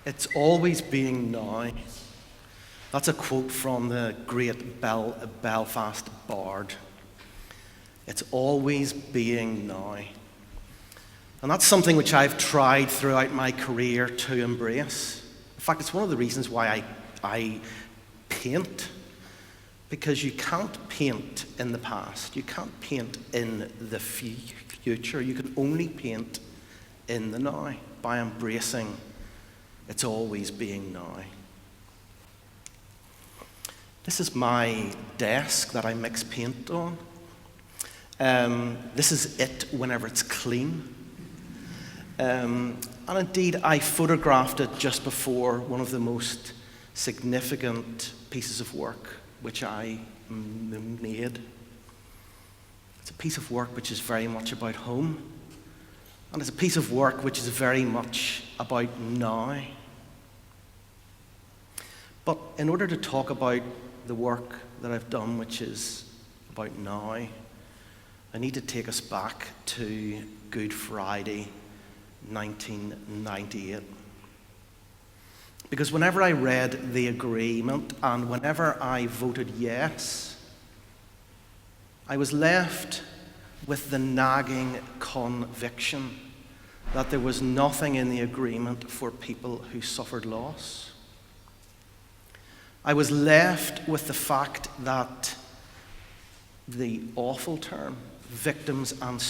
It's always being now. That's a quote from the great Belfast bard. It's always being now. And that's something which I've tried throughout my career to embrace. In fact, it's one of the reasons why I paint. Because you can't paint in the past. You can't paint in the future. You can only paint in the now by embracing it's always being now. This is my desk that I mix paint on. This is it whenever it's clean. And indeed, I photographed it just before one of the most significant pieces of work which I made. It's a piece of work which is very much about home, and it's a piece of work which is very much about now. But in order to talk about the work that I've done, which is about now, I need to take us back to Good Friday, 1998. Because whenever I read the agreement and whenever I voted yes, I was left with the nagging conviction that there was nothing in the agreement for people who suffered loss. I was left with the fact that the awful term, victims and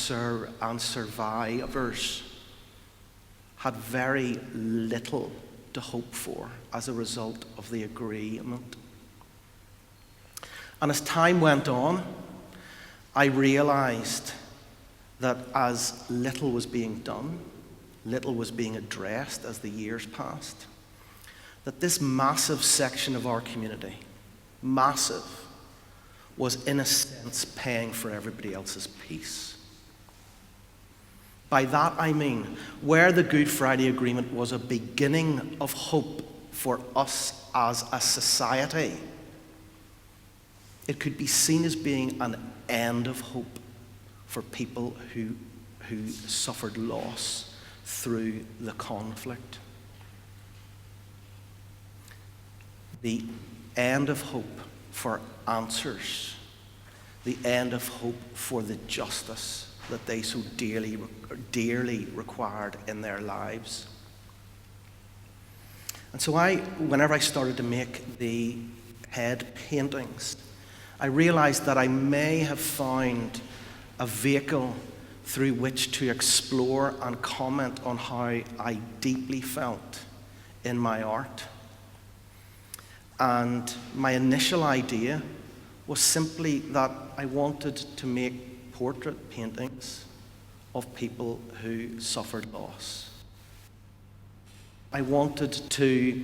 survivors, had very little to hope for as a result of the agreement. And as time went on, I realized that as little was being done, little was being addressed as the years passed, that this massive section of our community, massive, was in a sense paying for everybody else's peace. By that I mean, where the Good Friday Agreement was a beginning of hope for us as a society, it could be seen as being an end of hope for people who suffered loss through the conflict. The end of hope for answers, the end of hope for the justice that they so dearly required in their lives. And so whenever I started to make the head paintings, I realized that I may have found a vehicle through which to explore and comment on how I deeply felt in my art. And my initial idea was simply that I wanted to make portrait paintings of people who suffered loss. I wanted to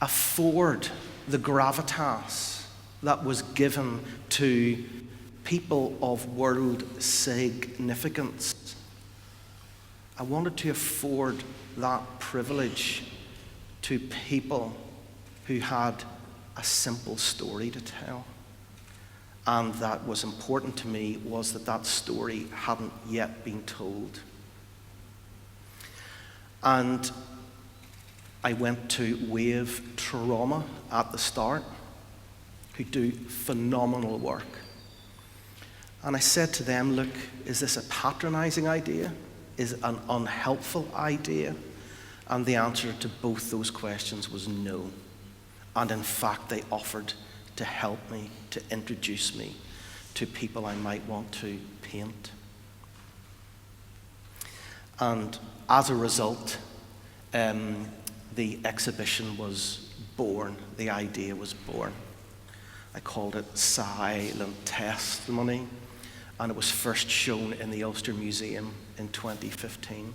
afford the gravitas that was given to people of world significance. I wanted to afford that privilege to people who had a simple story to tell. And that was important to me was that story hadn't yet been told. And I went to Wave Trauma at the start, who do phenomenal work. And I said to them, look, is this a patronizing idea? Is it an unhelpful idea? And the answer to both those questions was no. And in fact, they offered to help me, to introduce me to people I might want to paint. And as a result, the exhibition was born, the idea was born. I called it Silent Testimony, and it was first shown in the Ulster Museum in 2015.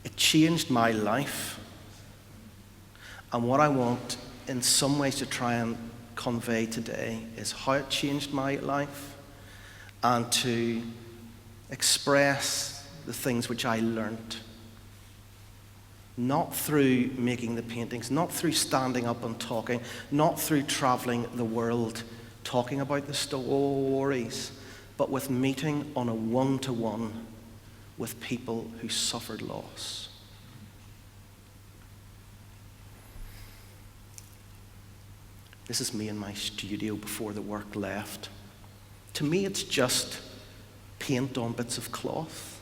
It changed my life. And what I want in some ways to try and convey today is how it changed my life and to express the things which I learnt. Not through making the paintings, not through standing up and talking, not through traveling the world talking about the stories, but with meeting on a one-to-one with people who suffered loss. This is me in my studio before the work left. To me, it's just paint on bits of cloth.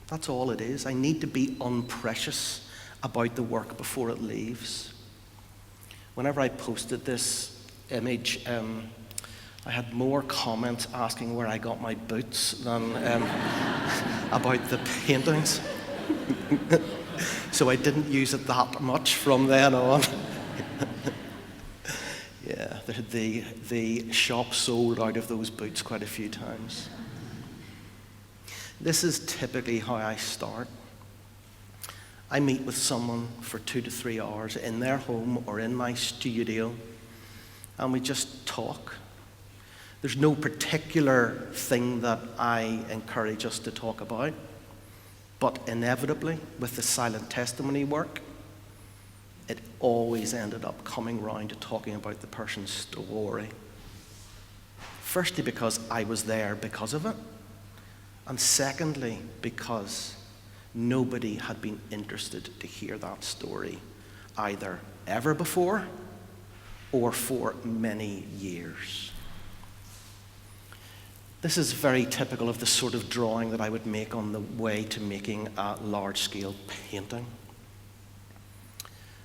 That's all it is. I need to be unprecious about the work before it leaves. Whenever I posted this image, I had more comments asking where I got my boots than about the paintings. So I didn't use it that much from then on. Yeah, the shop sold out of those boots quite a few times. This is typically how I start. I meet with someone for 2 to 3 hours in their home or in my studio, and we just talk. There's no particular thing that I encourage us to talk about, but inevitably, with the silent testimony work, it always ended up coming round to talking about the person's story. Firstly, because I was there because of it, and secondly, because nobody had been interested to hear that story, either ever before or for many years. This is very typical of the sort of drawing that I would make on the way to making a large-scale painting.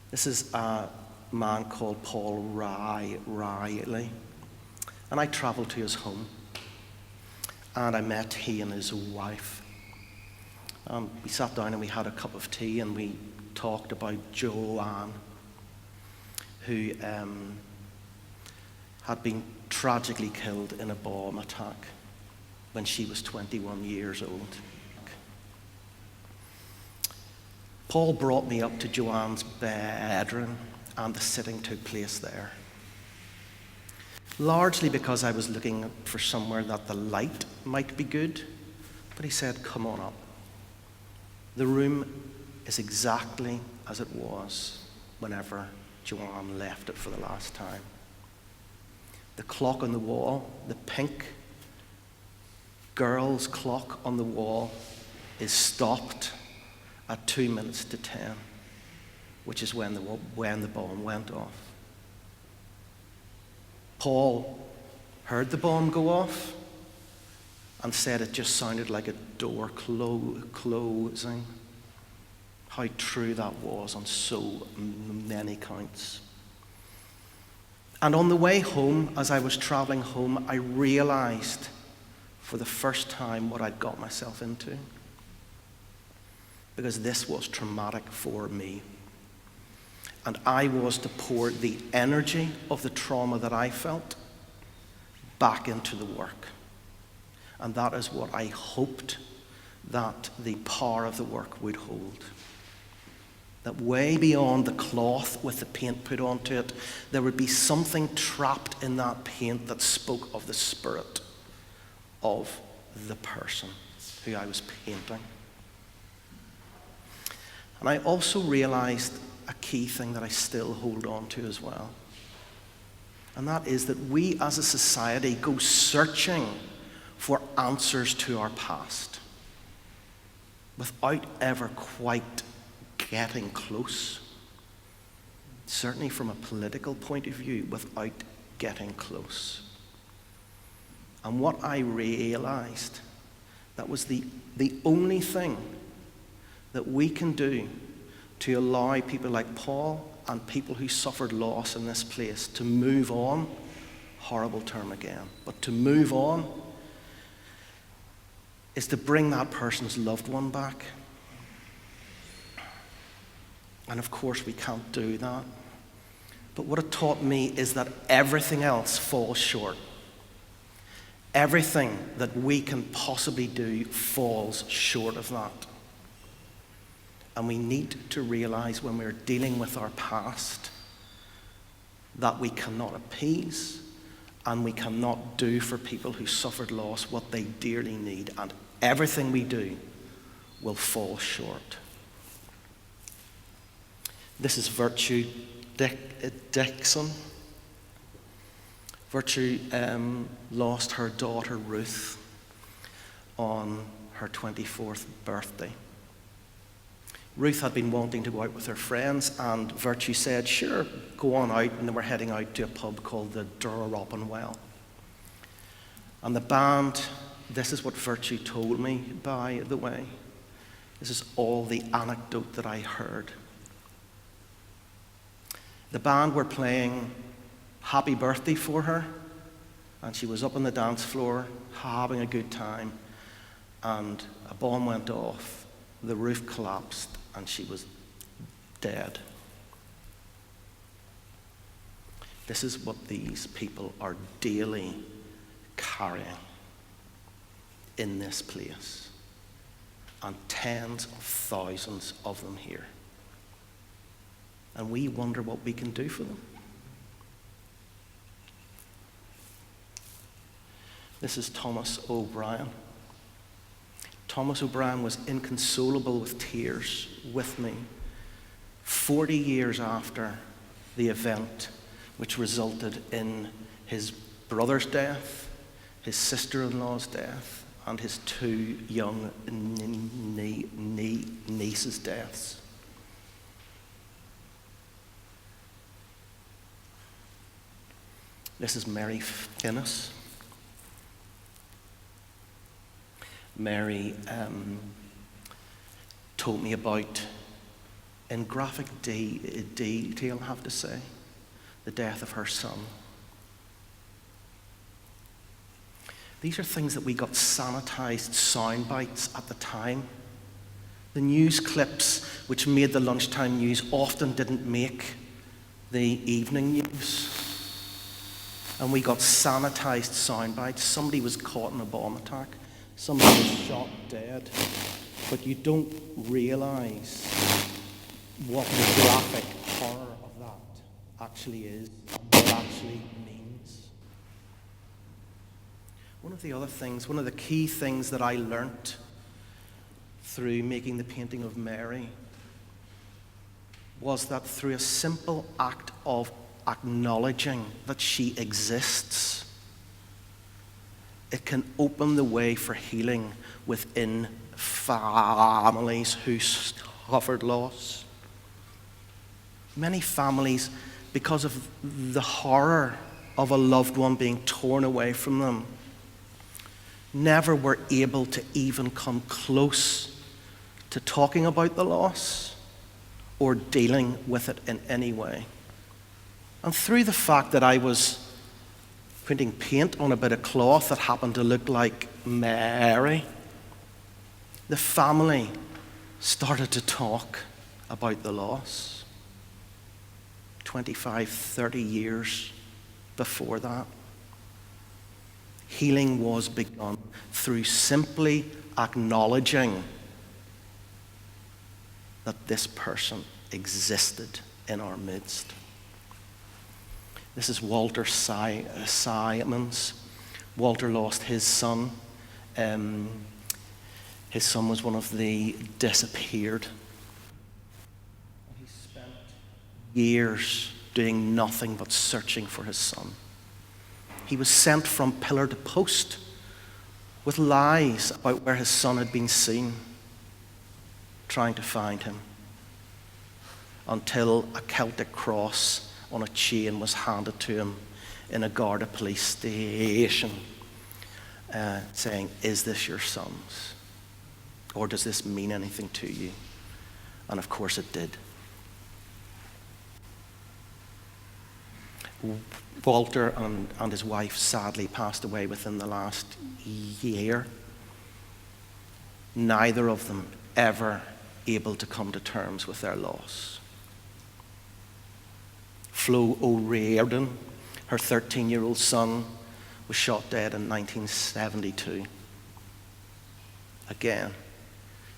This is a man called Paul Riley, and I travelled to his home, and I met he and his wife. We sat down and we had a cup of tea, and we talked about Joanne, who had been tragically killed in a bomb attack when she was 21 years old. Paul brought me up to Joanne's bedroom, and the sitting took place there. Largely because I was looking for somewhere that the light might be good, but he said, "Come on up." The room is exactly as it was whenever Joanne left it for the last time. The clock on the wall, the pink girl's clock on the wall, is stopped at 2 minutes to 10, which is when the bomb went off. Paul heard the bomb go off and said it just sounded like a door closing. How true that was on so many counts. And on the way home, as I was traveling home, I realized for the first time what I'd got myself into. Because this was traumatic for me. And I was to pour the energy of the trauma that I felt back into the work. And that is what I hoped that the power of the work would hold. That way beyond the cloth with the paint put onto it, there would be something trapped in that paint that spoke of the spirit of the person who I was painting. And I also realized a key thing that I still hold on to as well. And that is that we as a society go searching for answers to our past without ever quite getting close. Certainly from a political point of view, without getting close. And what I realized, that was the only thing that we can do to allow people like Paul and people who suffered loss in this place to move on, horrible term again, but to move on is to bring that person's loved one back. And of course we can't do that. But what it taught me is that everything else falls short. Everything that we can possibly do falls short of that. And we need to realize when we're dealing with our past that we cannot appease and we cannot do for people who suffered loss what they dearly need. And everything we do will fall short. This is Virtue Dixon. Virtue lost her daughter Ruth on her 24th birthday. Ruth had been wanting to go out with her friends, and Virtue said, sure, go on out, and they were heading out to a pub called the Durroppen Well. And the band, this is what Virtue told me, by the way. This is all the anecdote that I heard. The band were playing Happy Birthday for her, and she was up on the dance floor having a good time, and a bomb went off, the roof collapsed, and she was dead. This is what these people are daily carrying in this place, and tens of thousands of them here. And we wonder what we can do for them. This is Thomas O'Brien. Thomas O'Brien was inconsolable with tears with me 40 years after the event which resulted in his brother's death, his sister-in-law's death, and his two young nieces' deaths. This is Mary Finnis. Mary told me about, in graphic detail, I have to say, the death of her son. These are things that we got sanitized sound bites at the time. The news clips which made the lunchtime news often didn't make the evening news. And we got sanitized sound bites. Somebody was caught in a bomb attack. Somebody was shot dead. But you don't realize what the graphic horror of that actually is, and what it actually means. One of the key things that I learnt through making the painting of Mary was that through a simple act of acknowledging that she exists, it can open the way for healing within families who suffered loss. Many families, because of the horror of a loved one being torn away from them, never were able to even come close to talking about the loss or dealing with it in any way. And through the fact that I was putting paint on a bit of cloth that happened to look like Mary, the family started to talk about the loss. 25, 30 years before that, healing was begun through simply acknowledging that this person existed in our midst. This is Walter Simons. Walter lost his son. His son was one of the disappeared. He spent years doing nothing but searching for his son. He was sent from pillar to post with lies about where his son had been seen, trying to find him, until a Celtic cross on a chain was handed to him in a Garda police station, saying, "Is this your son's? Or does this mean anything to you?" And of course it did. Walter and his wife sadly passed away within the last year. Neither of them ever able to come to terms with their loss. Flo O'Riordan, her 13-year-old son, was shot dead in 1972. Again,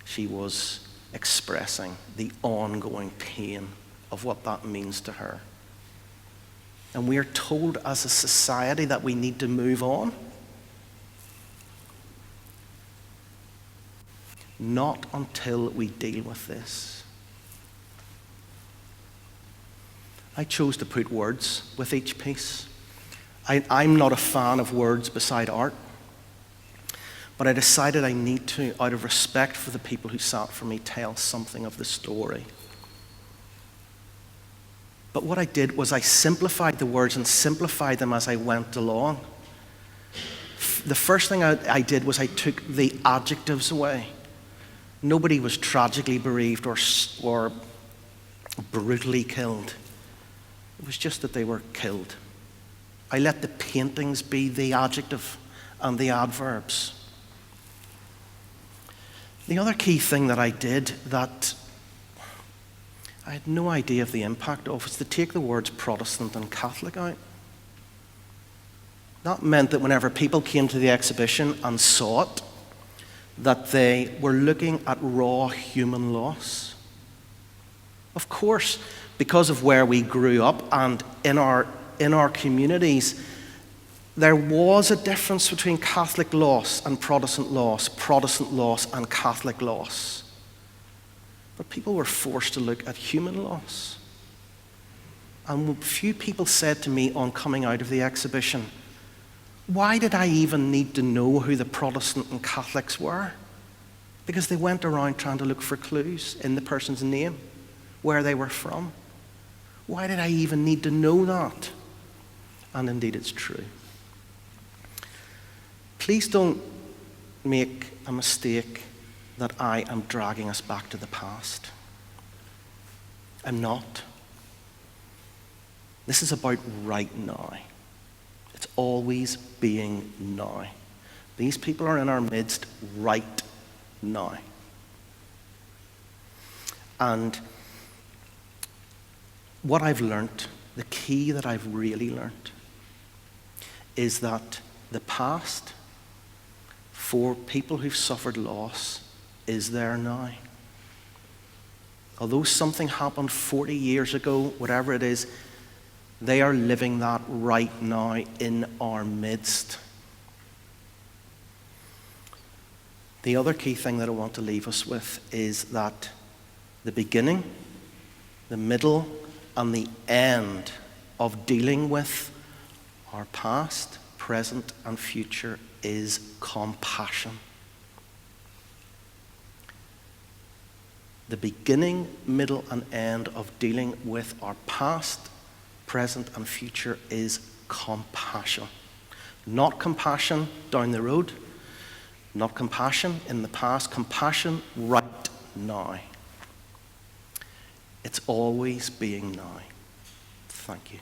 she was expressing the ongoing pain of what that means to her. And we are told as a society that we need to move on. Not until we deal with this. I chose to put words with each piece. I'm not a fan of words beside art. But I decided I need to, out of respect for the people who sat for me, tell something of the story. But what I did was I simplified the words and simplified them as I went along. The first thing I did was I took the adjectives away. Nobody was tragically bereaved or brutally killed. It was just that they were killed. I let the paintings be the adjective and the adverbs. The other key thing that I did that I had no idea of the impact of was to take the words Protestant and Catholic out. That meant that whenever people came to the exhibition and saw it, that they were looking at raw human loss. Of course, because of where we grew up and in our communities, there was a difference between Catholic loss and Protestant loss and Catholic loss. But people were forced to look at human loss. And few people said to me on coming out of the exhibition, why did I even need to know who the Protestant and Catholics were? Because they went around trying to look for clues in the person's name, where they were from. Why did I even need to know that? And indeed it's true. Please don't make a mistake that I am dragging us back to the past. I'm not. This is about right now. It's always being now. These people are in our midst right now. And what I've learnt, the key that I've really learnt, is that the past, for people who've suffered loss, is there now. Although something happened 40 years ago, whatever it is, they are living that right now in our midst. The other key thing that I want to leave us with is that the beginning, the middle, and the end of dealing with our past, present, and future is compassion. The beginning, middle, and end of dealing with our past, present, and future is compassion. Not compassion down the road, not compassion in the past, compassion right now. It's always being now. Thank you.